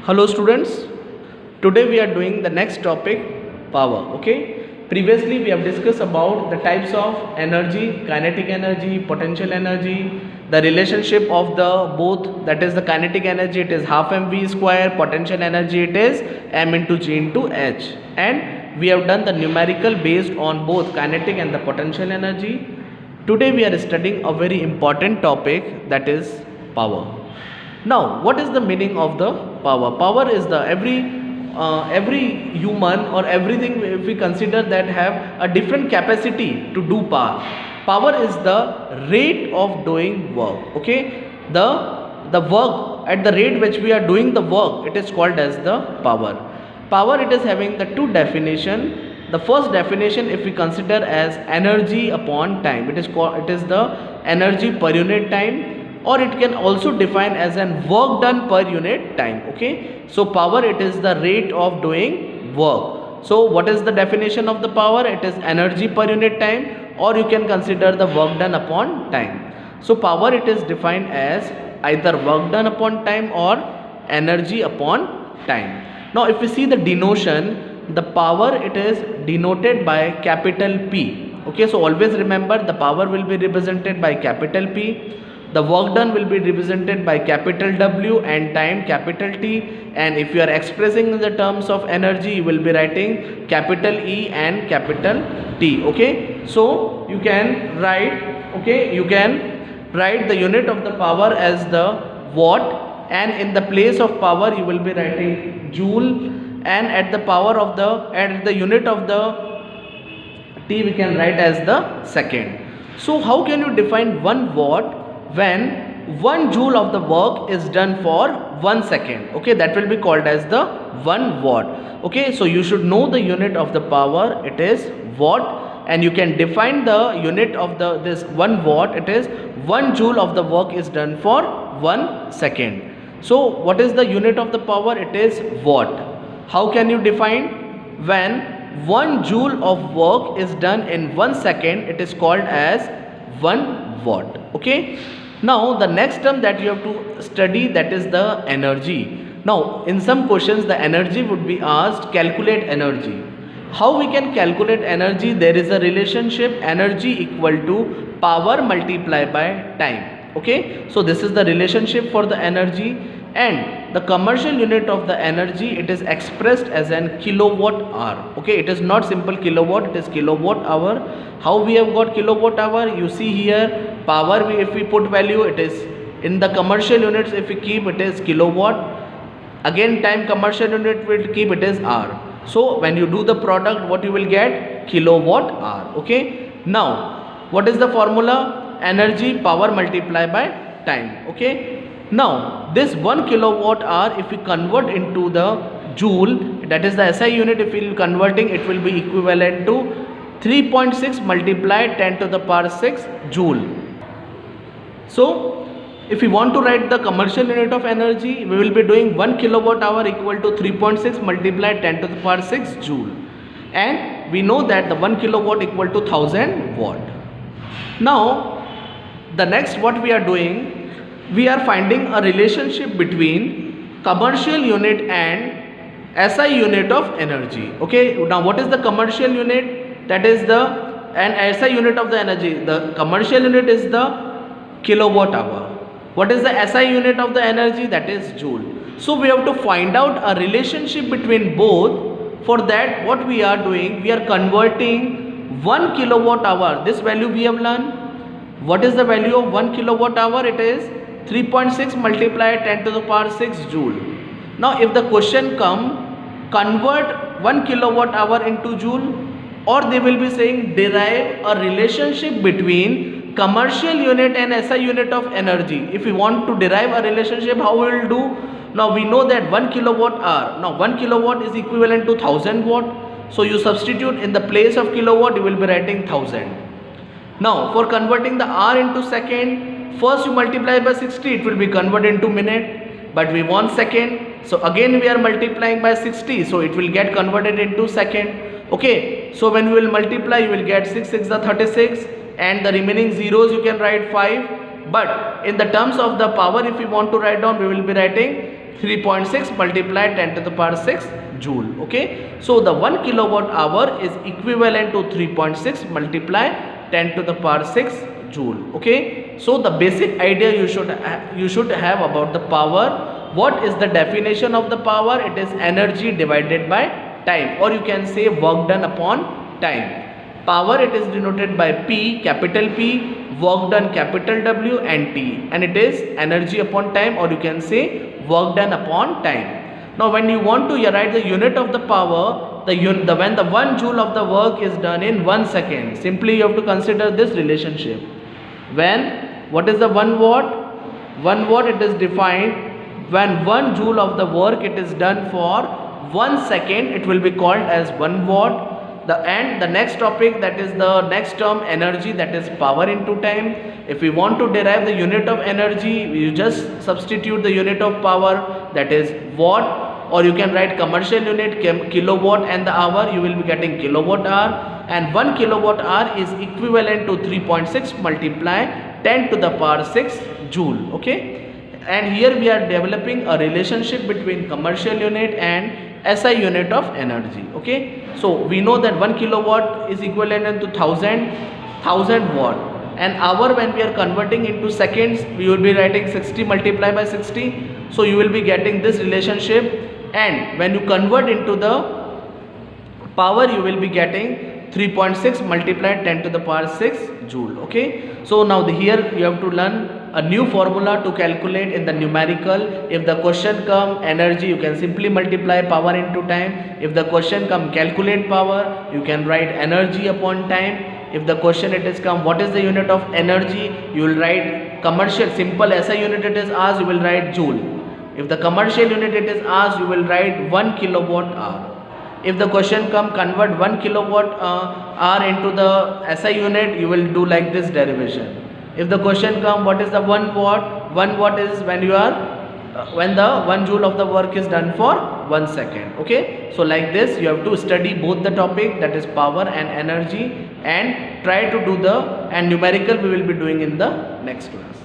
Hello students, today we are doing the next topic, power. Okay, previously we have discussed about the types of energy, kinetic energy, potential energy, the relationship of the both, that is the kinetic energy it is half mv square, potential energy it is m into g into h, and we have done the numerical based on both kinetic and the potential energy. Today we are studying a very important topic, that is power. Now, what is the meaning of the power? Power is the every human or everything, if we consider that have a different capacity to do power. Power is the rate of doing work. Okay, the work at the rate which we are doing the work, it is called as the power. Power, it is having the two definition. The first definition, if we consider as energy upon time, it is the energy per unit time, or it can also define as an work done per unit time. Okay, so power, it is the rate of doing work. So what is the definition of the power? It is energy per unit time, or you can consider the work done upon time. So power, it is defined as either work done upon time or energy upon time. Now if we see the denotation, the power, it is denoted by capital P. Okay, so always remember the power will be represented by capital P, the work done will be represented by capital W, and time capital T. And if you are expressing in the terms of energy, you will be writing capital E and capital T. Okay, so you can write the unit of the power as the watt, and in the place of power you will be writing joule, and at the unit of the T we can write as the second. So how can you define 1 watt when 1 joule of the work is done for 1 second? Okay, that will be called as the 1 watt. Okay, so you should know the unit of the power, it is watt, and you can define the unit of this 1 watt, it is 1 joule of the work is done for 1 second. So what is the unit of the power? It is watt. How can you define? When 1 joule of work is done in 1 second, it is called as 1 watt. Okay, now the next term that you have to study, that is the energy. Now in some questions the energy would be asked, calculate energy. How we can calculate energy? There is a relationship, energy equal to power multiplied by time. Okay, so this is the relationship for the energy, and the commercial unit of the energy, it is expressed as an kilowatt hour. Okay, it is not simple kilowatt, it is kilowatt hour. How we have got kilowatt hour? You see here, power, if we put value, it is in the commercial units, if we keep, it is kilowatt. Again time commercial unit will keep, it is hour. So when you do the product, what you will get? Kilowatt hour. Okay, now what is the formula? Energy power multiplied by time. Okay, now this 1 kilowatt hour, if we convert into the joule, that is the SI unit, if we are converting, it will be equivalent to 3.6 multiplied 10 to the power 6 joule. So if we want to write the commercial unit of energy, we will be doing 1 kilowatt hour equal to 3.6 multiplied 10 to the power 6 joule, and we know that the 1 kilowatt equal to 1000 watt. Now the next, what we are doing, we are finding a relationship between commercial unit and SI unit of energy. Okay, now what is the commercial unit? That is and SI unit of the energy. The commercial unit is the kilowatt hour. What is the SI unit of the energy? That is joule. So we have to find out a relationship between both. For that, what we are doing, we are converting 1 kilowatt hour. This value we have learned. What is the value of 1 kilowatt hour? It is 3.6 multiplied 10 to the power 6 joule. Now if the question come, convert 1 kilowatt hour into joule, or they will be saying derive a relationship between commercial unit and SI unit of energy. If we want to derive a relationship, how we will do? Now we know that 1 kilowatt hour, now 1 kilowatt is equivalent to 1000 watt. So you substitute in the place of kilowatt, you will be writing 1000. Now for converting the hour into second, first you multiply by 60, it will be converted into minute, but we want second, so again we are multiplying by 60, so it will get converted into second. Okay, so when we will multiply, you will get 6 6 are 36, and the remaining zeros you can write 5, but in the terms of the power, if we want to write down, we will be writing 3.6 multiply 10 to the power 6 joule. Okay, so the 1 kilowatt hour is equivalent to 3.6 multiply 10 to the power 6 joule. Okay, so the basic idea you should have about the power. What is the definition of the power? It is energy divided by time, or you can say work done upon time. Power, it is denoted by P, capital P, work done capital W, and T, and it is energy upon time, or you can say work done upon time. Now when you want to write the unit of the power, when the 1 joule of the work is done in 1 second, simply you have to consider this relationship. What is the 1 watt? 1 watt, it is defined when 1 joule of the work it is done for 1 second, it will be called as 1 watt. The next topic, that is the next term, energy, that is power into time. If we want to derive the unit of energy, you just substitute the unit of power, that is watt, or you can write commercial unit kilowatt, and the hour you will be getting kilowatt hour, and 1 kilowatt hour is equivalent to 3.6 multiply 10 to the power 6 joule. Okay, and here we are developing a relationship between commercial unit and SI unit of energy. Okay, so we know that 1 kilowatt is equivalent to 1000 watt, and hour, when we are converting into seconds, we will be writing 60 multiplied by 60, so you will be getting this relationship, and when you convert into the power, you will be getting 3.6 multiplied 10 to the power 6 joule. Okay, so now here you have to learn a new formula to calculate in the numerical. If the question come energy, you can simply multiply power into time. If the question come calculate power, you can write energy upon time. If the question it is come what is the unit of energy, you will write commercial, simple SI unit it is asked, you will write joule. If the commercial unit it is asked, you will write 1 kilowatt hour. If the question come convert 1 kilowatt hour into the SI unit, you will do like this derivation. If the question come what is the 1 watt, 1 watt is when you are when the 1 joule of the work is done for 1 second. Okay, so like this you have to study both the topic, that is power and energy, and try to do the numerical we will be doing in the next class.